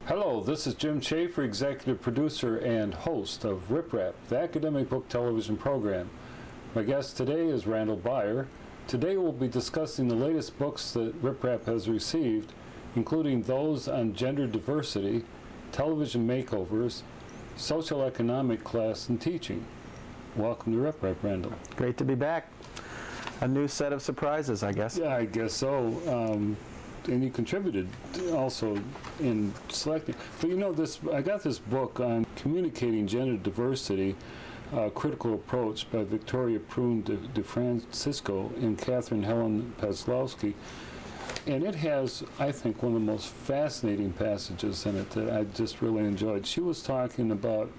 Hello, this is Jim Schaefer, executive producer and host of Rip Rap, the academic book television program. My guest today is Randall Baier. Today we'll be discussing the latest books that Rip Rap has received, including those on gender diversity, television makeovers, social economic class, and teaching. Welcome to Rip Rap, Randall. Great to be back. A new set of surprises, I guess. Yeah, I guess so. And you contributed also in selecting. But you know, I got this book on communicating gender diversity, critical approach by Victoria Prune de Francisco and Catherine Helen Paslowski. And it has, I think, one of the most fascinating passages in it that I just really enjoyed. She was talking about,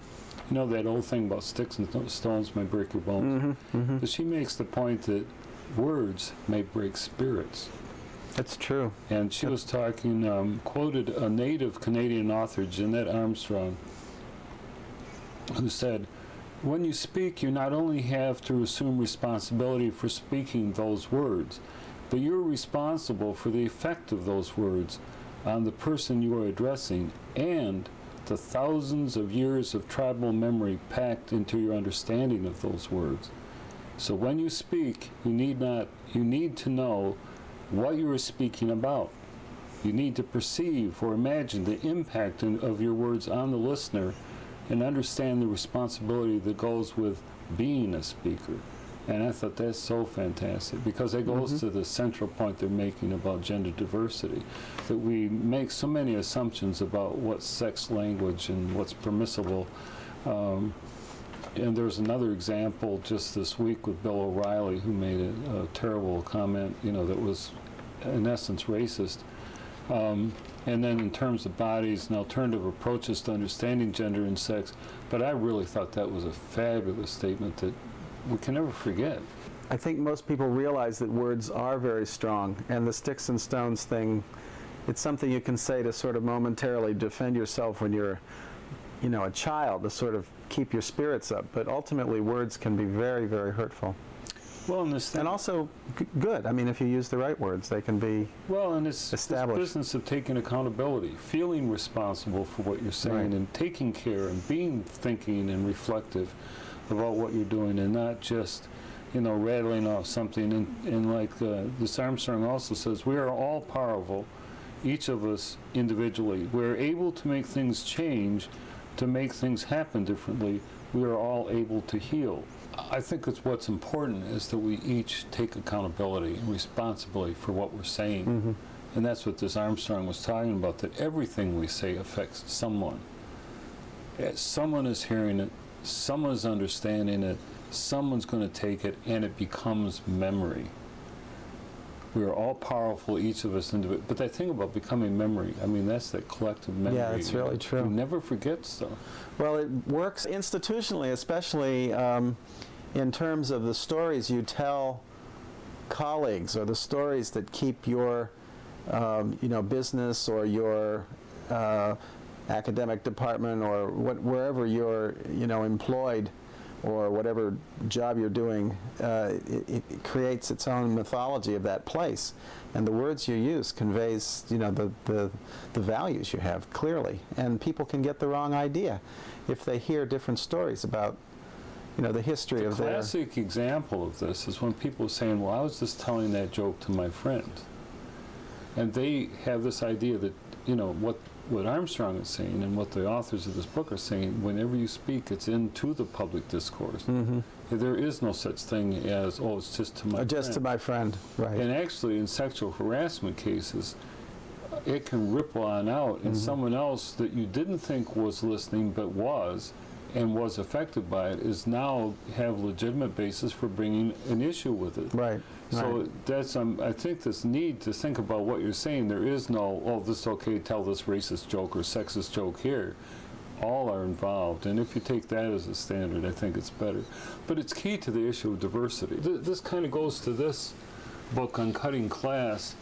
you know, that old thing about sticks and stones may break your bones. But she makes the point that words may break spirits. That's true. And she was talking, quoted a native Canadian author, Jeanette Armstrong, who said, "When you speak, you not only have to assume responsibility for speaking those words, but you're responsible for the effect of those words on the person you are addressing and the thousands of years of tribal memory packed into your understanding of those words. So when you speak, you need to know what you are speaking about. You need to perceive or imagine the impact of your words on the listener and understand the responsibility that goes with being a speaker." And I thought that's so fantastic, because it goes to the central point they're making about gender diversity, that we make so many assumptions about what's sex language and what's permissible. And there's another example just this week with Bill O'Reilly, who made a terrible comment, you know, that was in essence racist. And then in terms of bodies and alternative approaches to understanding gender and sex. But I really thought that was a fabulous statement that we can never forget. I think most people realize that words are very strong, and the sticks and stones thing, it's something you can say to sort of momentarily defend yourself when you're, you know, a child, to sort of keep your spirits up. But ultimately, words can be very, very hurtful. Well, and also good. I mean, if you use the right words, they can be this business of taking accountability, feeling responsible for what you're saying, and taking care and being thinking and reflective about what you're doing, and not just, you know, rattling off something. And like this Armstrong also says, we are all powerful, each of us individually. We're able to make things change, to make things happen differently. We are all able to heal. I think that's what's important, is that we each take accountability and responsibility for what we're saying. And that's what this Armstrong was talking about, that everything we say affects someone. Someone is hearing it, someone is understanding it, someone's going to take it, and it becomes memory. We are all powerful, each of us individually. But that thing about becoming memory, I mean, that's that collective memory. Yeah, it's really true. You never forget stuff. Well, it works institutionally, especially in terms of the stories you tell colleagues, or the stories that keep your business or your academic department, or wherever you're employed, or whatever job you're doing, it creates its own mythology of that place, and the words you use conveys the values you have clearly, and people can get the wrong idea if they hear different stories about the history of their... The classic example of this is when people are saying, well, I was just telling that joke to my friend, and they have this idea that what Armstrong is saying and what the authors of this book are saying, whenever you speak, it's into the public discourse. There is no such thing as, oh, it's just to my friend. Just to my friend, right. And actually, in sexual harassment cases, it can ripple on out, and someone else that you didn't think was listening but was, and was affected by it, is now have legitimate basis for bringing an issue with it. Right. So that's I think this need to think about what you're saying. There is no, oh, this is okay, tell this racist joke or sexist joke here. All are involved, and if you take that as a standard, I think it's better. But it's key to the issue of diversity. This kind of goes to this book on cutting class.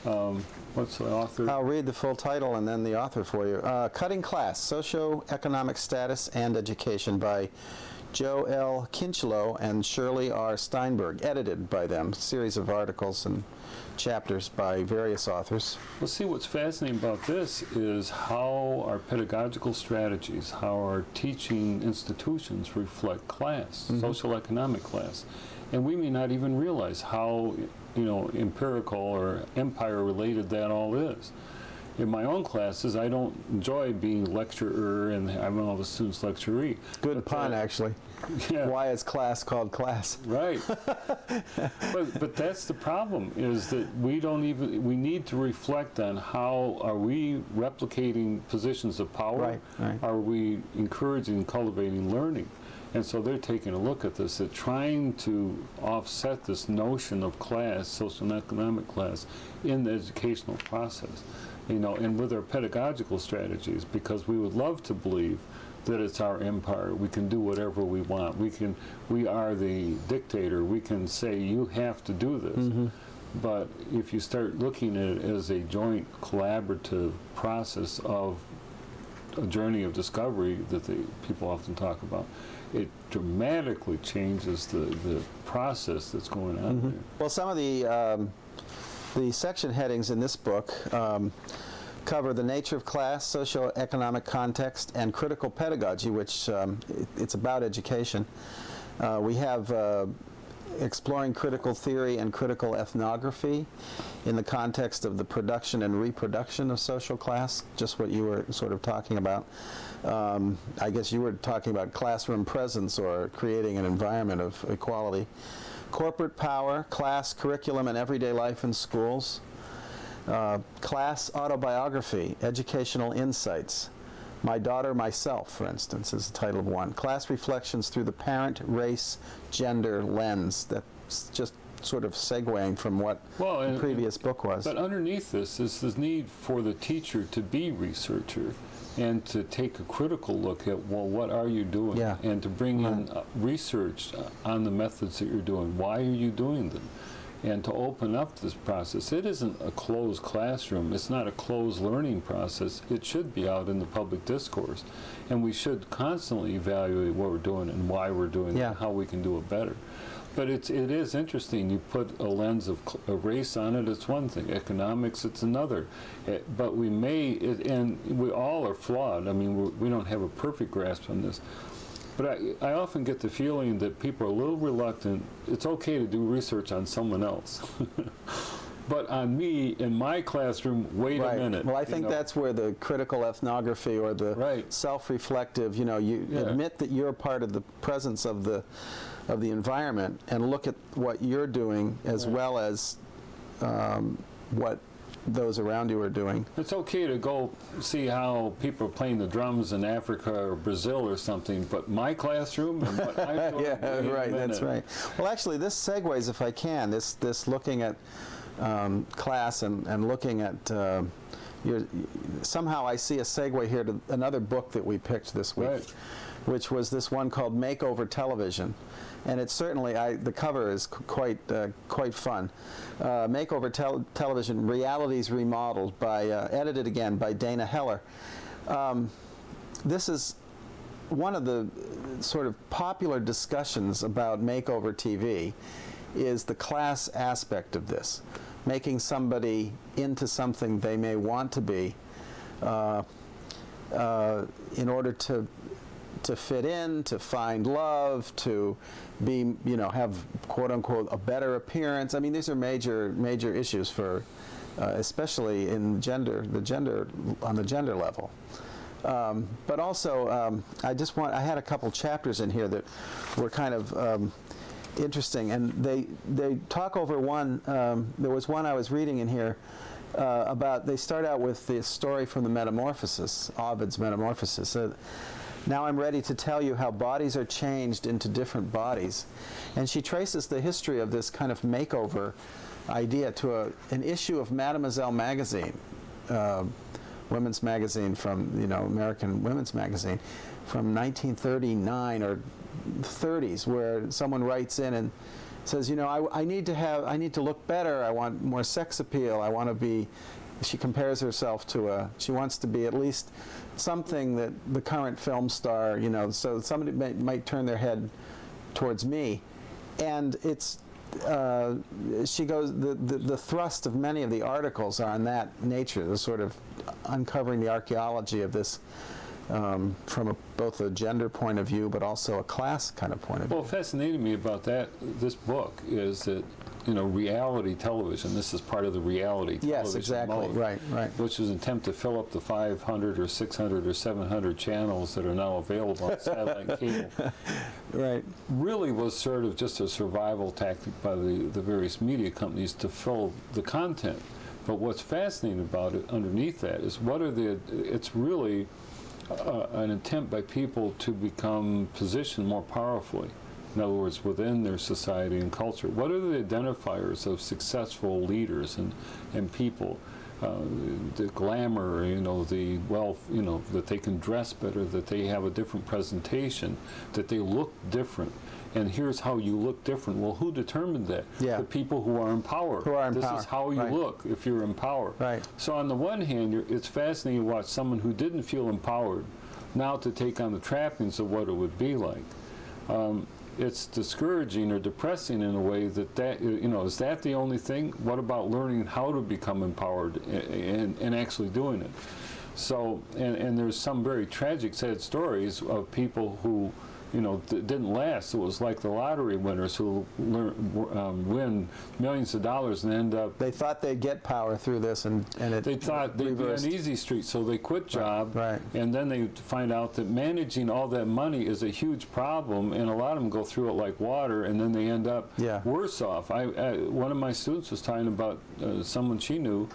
What's the author? I'll read the full title and then the author for you. Cutting Class, Socioeconomic Status and Education by Joe L. Kinchlow and Shirley R. Steinberg, edited by them, a series of articles and chapters by various authors. Well, see, what's fascinating about this is how our pedagogical strategies, how our teaching institutions reflect class, social economic class. And we may not even realize how, empirical or empire-related that all is. In my own classes, I don't enjoy being lecturer and having all the students lecturee. Good pun, actually. Yeah. Why is class called class? Right. but that's the problem, is that we need to reflect on how are we replicating positions of power? Right. Are we encouraging and cultivating learning? And so they're taking a look at this, at trying to offset this notion of class, social and economic class, in the educational process, and with our pedagogical strategies, because we would love to believe that it's our empire. We can do whatever we want. We are the dictator. We can say, you have to do this. But if you start looking at it as a joint collaborative process of a journey of discovery that people often talk about, it dramatically changes the process that's going on there. Well, some of the section headings in this book cover the nature of class, socioeconomic context, and critical pedagogy, which it's about education. We have exploring critical theory and critical ethnography in the context of the production and reproduction of social class, just what you were sort of talking about. I guess you were talking about classroom presence or creating an environment of equality. Corporate power, class, curriculum, and everyday life in schools. Class autobiography, educational insights. My Daughter, Myself, for instance, is the title of one. Class reflections through the parent, race, gender lens. That's just sort of segueing from what the previous book was. But underneath this is the need for the teacher to be researcher and to take a critical look at, well, what are you doing? Yeah. And to bring in research on the methods that you're doing. Why are you doing them? And to open up this process. It isn't a closed classroom. It's not a closed learning process. It should be out in the public discourse. And we should constantly evaluate what we're doing and why we're doing it and how we can do it better. But it is interesting. You put a lens of race on it, it's one thing. Economics, it's another. But we and we all are flawed. I mean, we don't have a perfect grasp on this. But I often get the feeling that people are a little reluctant. It's okay to do research on someone else. But on me, in my classroom, wait a minute. Well, I think that's where the critical ethnography or the self-reflective, you admit that you're part of the presence of the environment and look at what you're doing as well as what those around you are doing. It's okay to go see how people are playing the drums in Africa or Brazil or something, but my classroom and what I'm doing. That's right. Well, actually, this segues, if I can, this looking at class and looking at somehow I see a segue here to another book that we picked this week, which was this one called Makeover Television. And it's certainly, the cover is quite fun. Makeover Television, Realities Remodeled, edited again by Dana Heller. This is one of the sort of popular discussions about makeover TV is the class aspect of this, making somebody into something they may want to be in order to fit in, to find love, to be, have quote unquote a better appearance. I mean, these are major issues for, especially in on the gender level. But also, I had a couple chapters in here that were kind of interesting, and they talk over one. There was one I was reading in here about. They start out with the story from the Metamorphosis, Ovid's Metamorphosis. Now I'm ready to tell you how bodies are changed into different bodies. And she traces the history of this kind of makeover idea to an issue of Mademoiselle magazine, women's magazine from, American Women's Magazine from 1939 or 30s, where someone writes in and says, I need to look better, I want more sex appeal, I want to be she compares herself to she wants to be at least something that the current film star, so somebody might turn their head towards me. And it's, she goes, the thrust of many of the articles are on that nature, the sort of uncovering the archaeology of this from both a gender point of view, but also a class kind of point of view. Well, fascinating me about this book is that, reality television, this is part of the reality television Yes, exactly, mode, right. which is an attempt to fill up the 500 or 600 or 700 channels that are now available on satellite cable. Right. Really was sort of just a survival tactic by the various media companies to fill the content. But what's fascinating about it underneath that is it's really an attempt by people to become positioned more powerfully. In other words, within their society and culture. What are the identifiers of successful leaders and people? The glamour, the wealth, that they can dress better, that they have a different presentation, that they look different. And here's how you look different. Well, who determined that? Yeah. The people who are in power. This is how you look if you're in power. Right. So on the one hand, it's fascinating to watch someone who didn't feel empowered now to take on the trappings of what it would be like. It's discouraging or depressing in a way that is that the only thing? What about learning how to become empowered and actually doing it? So, and there's some very tragic, sad stories of people who, didn't last. It was like the lottery winners who win millions of dollars and end up. They thought they'd get power through this, and they thought they'd be an easy street, so they quit job, right. And then they find out that managing all that money is a huge problem, and a lot of them go through it like water, and then they end up worse off. One of my students was talking about someone she knew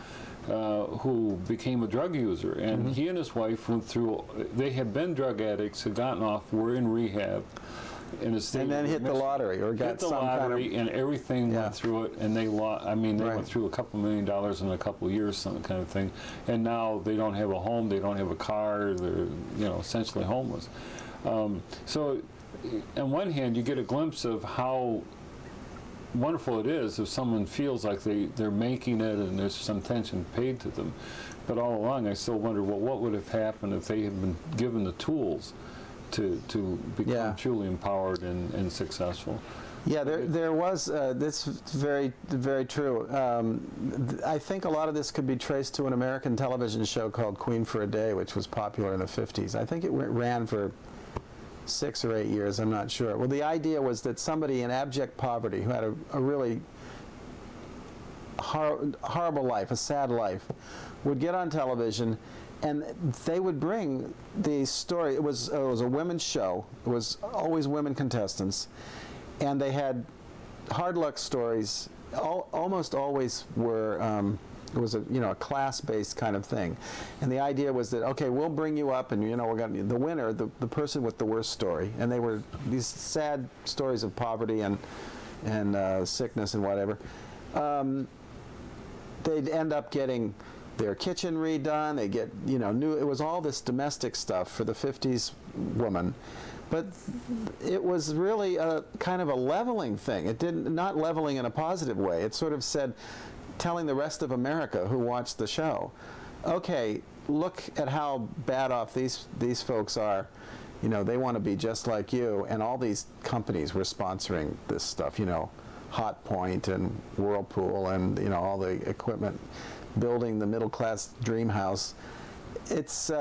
who became a drug user, and he and his wife went through. They had been drug addicts, had gotten off, were in rehab, and then hit the lottery or got some lottery, kind of, and everything went through it, and they lost. I mean, they went through a couple $1 million in a couple of years, some kind of thing, and now they don't have a home, they don't have a car, they're essentially homeless. So, on one hand, you get a glimpse of how wonderful it is if someone feels like they're making it and there's some attention paid to them. But all along I still wonder, well, what would have happened if they had been given the tools to become truly empowered and successful? Yeah, there was, this is very, very true. I think a lot of this could be traced to an American television show called Queen for a Day, which was popular in the 50s. I think it ran for 6 or 8 years, I'm not sure. Well, the idea was that somebody in abject poverty who had a really horrible life, a sad life, would get on television, and they would bring the story. It was a women's show. It was always women contestants, and they had hard luck stories. Almost always were. It was a class-based kind of thing, and the idea was that, okay, we'll bring you up, and we're going the winner, the person with the worst story, and they were these sad stories of poverty and sickness and whatever. They'd end up getting their kitchen redone. They get new. It was all this domestic stuff for the 50s woman. But it was really a kind of a leveling thing. It not leveling in a positive way. It sort of said, telling the rest of America who watched the show, okay, look at how bad off these folks are. They want to be just like you, and all these companies were sponsoring this stuff. Hot Point and Whirlpool and all the equipment, building the middle class dream house. It's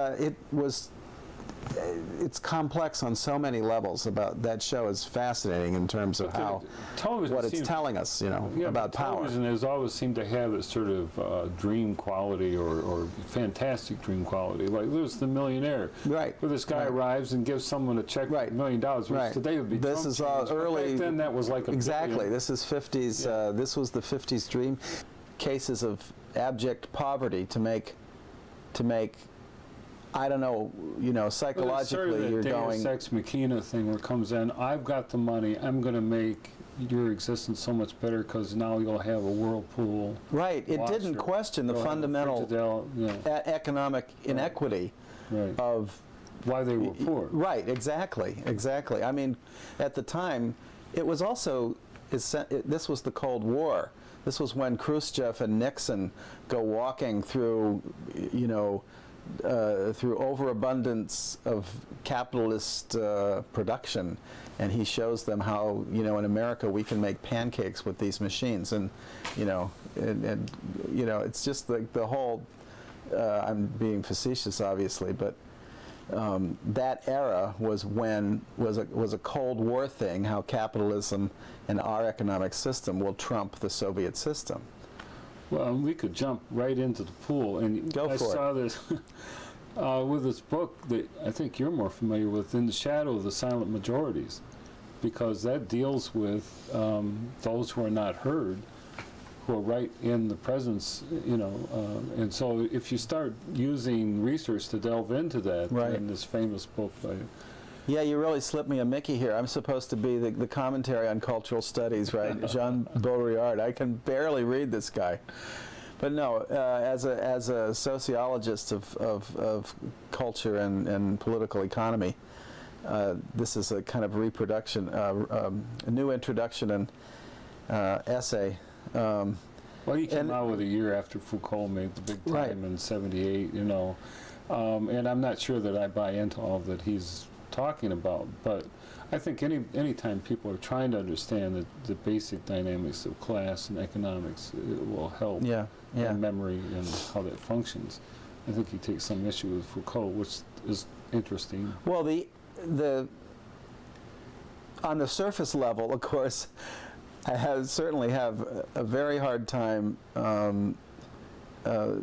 complex on so many levels. About that show is fascinating in terms of what it's telling us, about power. Television has always seemed to have this sort of dream quality or fantastic dream quality. Like there's The Millionaire, right? Where this guy arrives and gives someone a check for $1 million, which today would be. This is early. Back then, that was like exactly. This is 50s. Yeah. This was the 50s dream. Cases of abject poverty to make. I don't know, psychologically you're going... Deus Ex Machina thing where it comes in, I've got the money, I'm going to make your existence so much better because now you'll have a Whirlpool. Right, it didn't question the fundamental economic inequity of... Why they were poor. Right, exactly. I mean, at the time, it was also... this was the Cold War. This was when Khrushchev and Nixon go walking through, through overabundance of capitalist production, and he shows them how, in America we can make pancakes with these machines, and it's just like the whole. I'm being facetious, obviously, but that era was a Cold War thing. How capitalism and our economic system will trump the Soviet system. Well, we could jump right into the pool, and Go I for saw this with this book that I think you're more familiar with, "In the Shadow of the Silent Majorities," because that deals with those who are not heard, who are right in the presence, and so if you start using research to delve into that, Right. in this famous book by Yeah, you really slipped me a Mickey here. I'm supposed to be the commentary on cultural studies, right? Jean Baudrillard. I can barely read this guy. But no, as a sociologist of culture and political economy, this is a kind of reproduction, a new introduction and essay. Well, he came out with a year after Foucault made the big time, Right. in '78, and I'm not sure that I buy into all that he's talking about, but I think any time people are trying to understand the basic dynamics of class and economics, it will help Yeah. in memory and how that functions. I think he takes some issue with Foucault, which is interesting. Well, on the surface level, of course, I certainly have a very hard time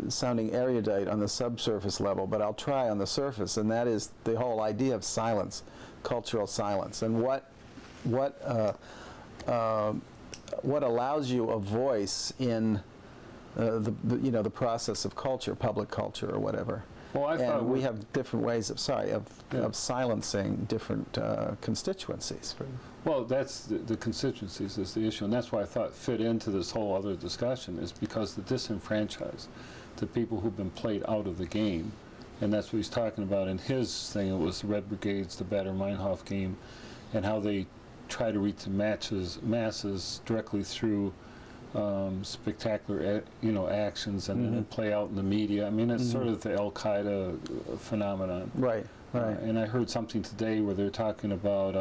sounding erudite on the subsurface level, but I'll try on the surface, and that is the whole idea of silence, cultural silence, and what allows you a voice in the process of culture, public culture, or whatever. Well, I thought And we have different ways of silencing different constituencies. Well, that's the constituencies is the issue, and that's why I thought fit into this whole other discussion, is because the disenfranchised, the people who've been played out of the game, and that's what he's talking about in his thing. It was the Red Brigades, the Baader-Meinhof game, and how they try to reach the masses directly through spectacular, actions, and then play out in the media. I mean, it's sort of the Al Qaeda phenomenon. Right, right. And I heard something today where they're talking about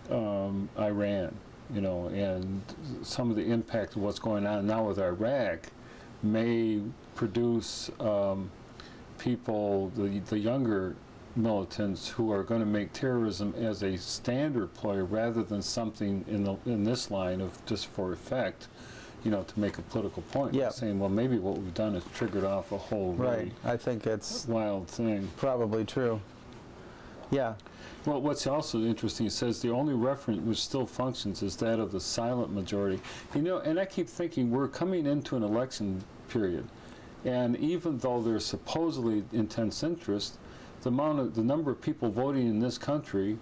Iran, and some of the impact of what's going on now with Iraq may produce people, the younger militants, who are going to make terrorism as a standard player rather than something in this line of just for effect, to make a political point. Yeah. Saying, well, maybe what we've done is triggered off a whole Right. I think it's wild thing. probably true. Yeah. Well, what's also interesting, it says the only reference which still functions is that of the silent majority. And I keep thinking we're coming into an election period, and even though there's supposedly intense interest, the number of people voting in this country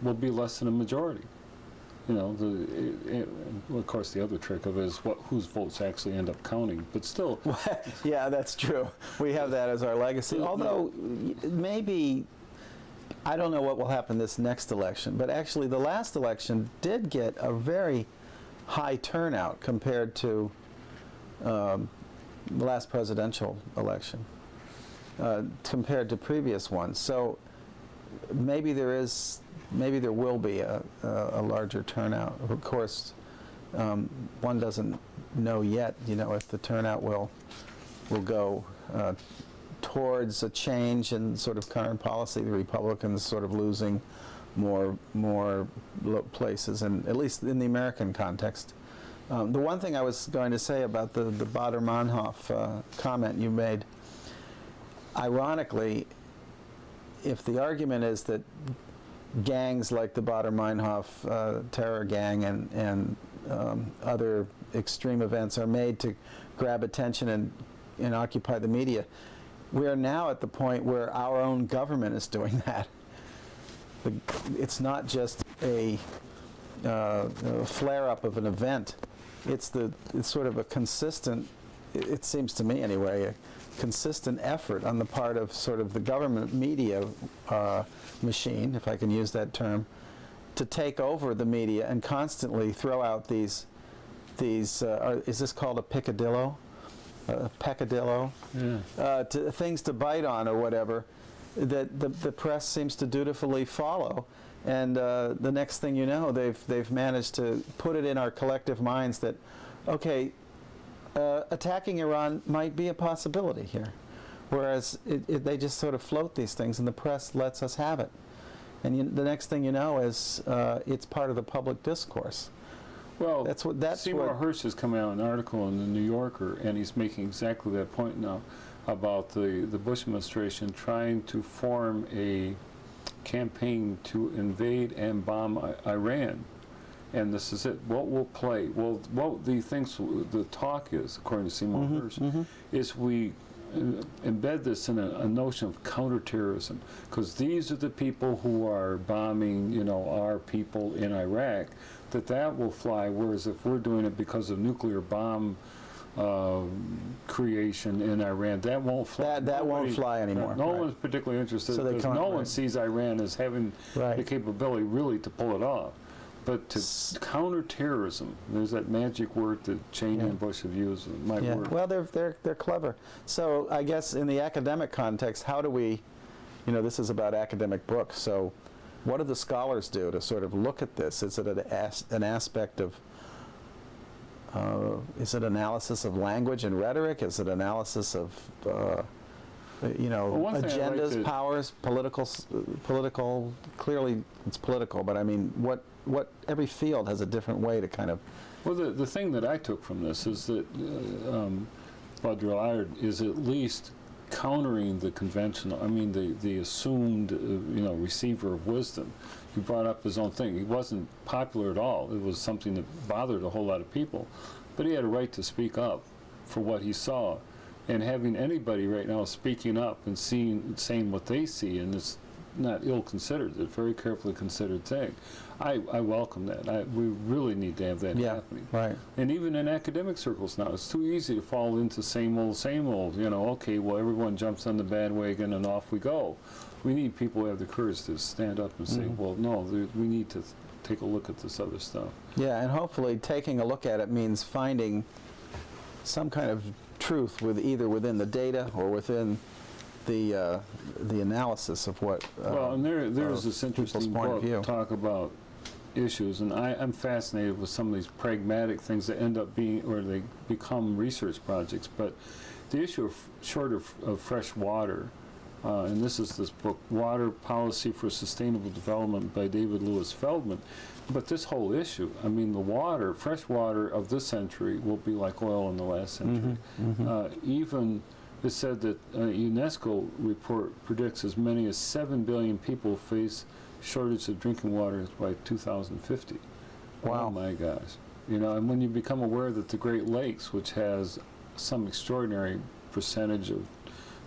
will be less than a majority. Of course, the other trick of it is whose votes actually end up counting, but still. Yeah, that's true. We have that as our legacy. Although maybe, I don't know what will happen this next election, but actually the last election did get a very high turnout compared to the last presidential election, compared to previous ones. So maybe there will be a larger turnout. Of course, one doesn't know yet, if the turnout will go towards a change in sort of current policy. The Republicans sort of losing more places, and at least in the American context. The one thing I was going to say about the Baader-Meinhof comment you made, ironically, if the argument is that gangs like the Baader-Meinhof terror gang and other extreme events are made to grab attention and occupy the media, we are now at the point where our own government is doing that. It's not just a flare-up of an event. It's sort of a consistent, it seems to me anyway, a consistent effort on the part of sort of the government media machine, if I can use that term, to take over the media and constantly throw out these these, is this called a picadillo? Peccadillo? Yeah. Things to bite on or whatever, that the press seems to dutifully follow. And the next thing you know, they've managed to put it in our collective minds that, okay, attacking Iran might be a possibility here. Whereas they just sort of float these things, and the press lets us have it. And the next thing you know is it's part of the public discourse. Well, that's Seymour Hersh has come out an article in the New Yorker, and he's making exactly that point now about the Bush administration trying to form a campaign to invade and bomb Iran. And this is it. What will play? Well, what the talk is, according to Seymour Hersh, is we embed this in a notion of counterterrorism, because these are the people who are bombing, our people in Iraq. That will fly. Whereas if we're doing it because of nuclear bomb creation in Iran, that won't fly. That won't fly anymore. No one's particularly interested, because no one sees Iran as having the capability really to pull it off. But to counter terrorism, there's that magic word that Cheney and Bush have used. It might work. Well, they're clever. So I guess in the academic context, how do we, this is about academic books. So what do the scholars do to sort of look at this? Is it an aspect of, is it analysis of language and rhetoric? Is it analysis of, agendas, powers, political? Clearly, it's political. But I mean, what every field has a different way to kind of. Well, the thing that I took from this is that Baier is at least countering the conventional, the assumed, receiver of wisdom. He brought up his own thing. He wasn't popular at all. It was something that bothered a whole lot of people. But he had a right to speak up for what he saw. And having anybody right now speaking up and saying what they see, and it's not ill-considered, it's a very carefully considered thing. I welcome that. We really need to have that happening. Right. And even in academic circles now, it's too easy to fall into same old, okay, well, everyone jumps on the bandwagon and off we go. We need people who have the courage to stand up and say, well, no, we need to take a look at this other stuff. Yeah, and hopefully taking a look at it means finding some kind of truth either within the data or within the analysis of what well, and there's this interesting book talk about issues, and I'm fascinated with some of these pragmatic things that end up being, or they become research projects. But the issue of shortage of fresh water, and this book, Water Policy for Sustainable Development by David Lewis Feldman. But this whole issue, the fresh water of this century will be like oil in the last century. Even it's said that a UNESCO report predicts as many as 7 billion people face shortage of drinking water by 2050. Wow. Oh my gosh. And when you become aware that the Great Lakes, which has some extraordinary percentage of,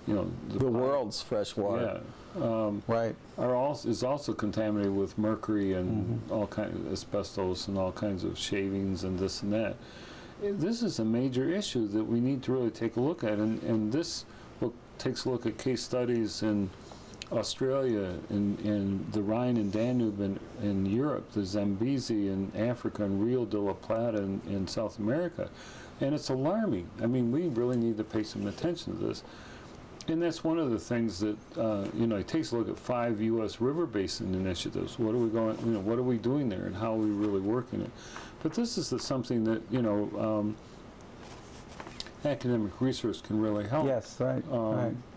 the world's fresh water. Yeah. Is also contaminated with mercury and all kinds of asbestos and all kinds of shavings and this and that. This is a major issue that we need to really take a look at, and this book takes a look at case studies in Australia, in the Rhine and Danube in Europe, the Zambezi in Africa, and Rio de la Plata in South America. And it's alarming. We really need to pay some attention to this. And that's one of the things that, it takes a look at 5 U.S. river basin initiatives. What are we what are we doing there, and how are we really working it? But this is something that, academic research can really help. Yes, right.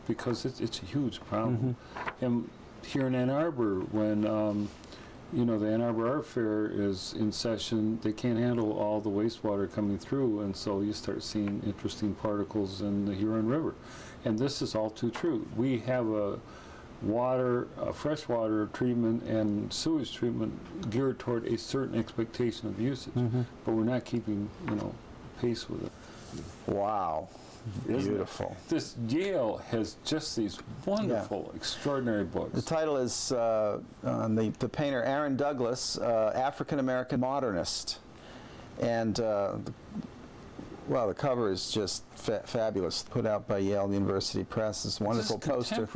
Because it's a huge problem. And here in Ann Arbor, when, the Ann Arbor Art Fair is in session, they can't handle all the wastewater coming through, and so you start seeing interesting particles in the Huron River. And this is all too true. We have a freshwater treatment and sewage treatment geared toward a certain expectation of usage, but we're not keeping, pace with it. Wow. Beautiful. This Yale has just these wonderful, extraordinary books. The title is on the painter Aaron Douglas, African-American Modernist. And the cover is just fabulous. Put out by Yale University Press. This wonderful poster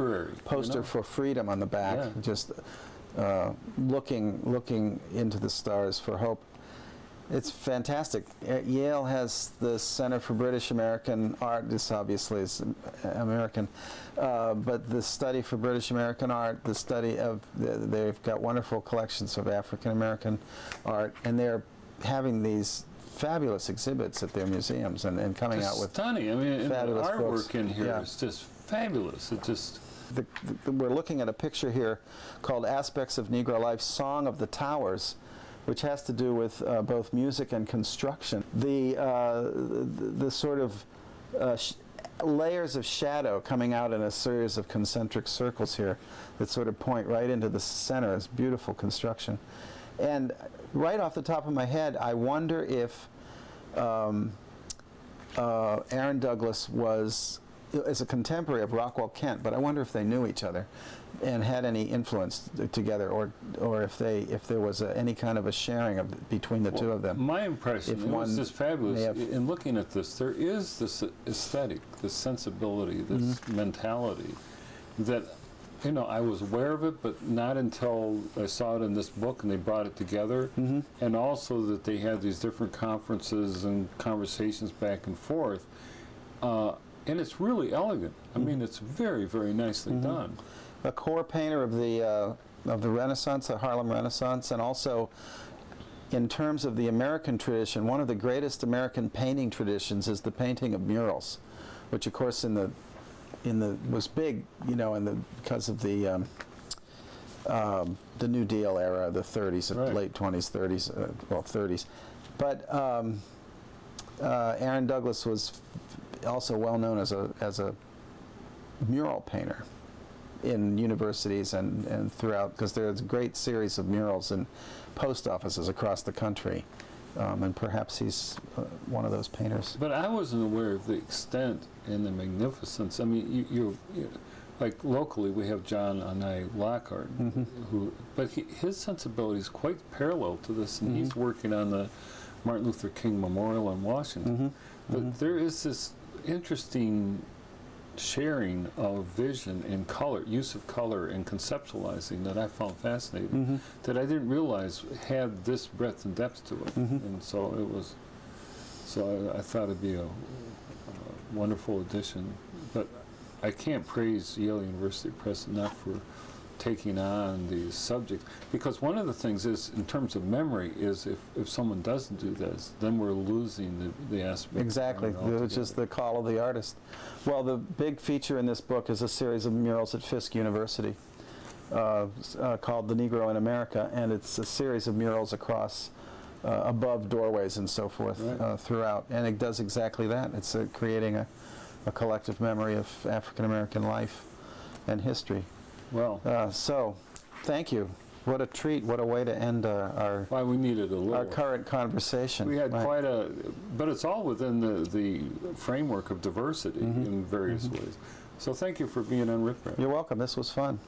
for freedom on the back. Yeah. Just looking into the stars for hope. It's fantastic. Yale has the Center for British American Art. This obviously is American, but the study for British American art, the study of, they've got wonderful collections of African American art, and they're having these fabulous exhibits at their museums and coming out with stunning. I mean, the artwork books. in here is just fabulous. It just we're looking at a picture here called Aspects of Negro Life, Song of the Towers, which has to do with both music and construction. The sort of layers of shadow coming out in a series of concentric circles here that sort of point right into the center is beautiful construction. And right off the top of my head, I wonder if Aaron Douglas is a contemporary of Rockwell Kent, but I wonder if they knew each other and had any influence together, or if there was any kind of a sharing between the two of them. My impression, it was just fabulous. In looking at this, there is this aesthetic, this sensibility, this mentality that, you know, I was aware of it, but not until I saw it in this book and they brought it together. And also that they had these different conferences and conversations back and forth. And it's really elegant. I mean, it's very, very nicely done. A core painter of the Renaissance, the Harlem Renaissance, and also in terms of the American tradition, one of the greatest American painting traditions is the painting of murals, which of course was big, you know, because of the New Deal era, the 30s, late 20s, 30s, well 30s. But Aaron Douglas was also well known as a mural painter in universities and throughout, because there's a great series of murals in post offices across the country, and perhaps he's one of those painters. But I wasn't aware of the extent and the magnificence. I mean, you like locally we have John Anai Lockhart, but his sensibility is quite parallel to this, and he's working on the Martin Luther King Memorial in Washington. But there is this interesting sharing of vision and color, use of color and conceptualizing that I found fascinating, that I didn't realize had this breadth and depth to it. And so it was, I thought it'd be a wonderful addition. But I can't praise Yale University Press enough for taking on these subjects, because one of the things is, in terms of memory, is if someone doesn't do this, then we're losing the aspect. Exactly, which is the call of the artist. Well, the big feature in this book is a series of murals at Fisk University called The Negro in America, and it's a series of murals across above doorways and so forth throughout, and it does exactly that. It's creating a collective memory of African American life and history. Well, so, thank you. What a treat! What a way to end our we needed a little. Our current conversation. We had quite a, but it's all within the framework of diversity in various ways. So, thank you for being on Rip Rap. You're welcome. This was fun.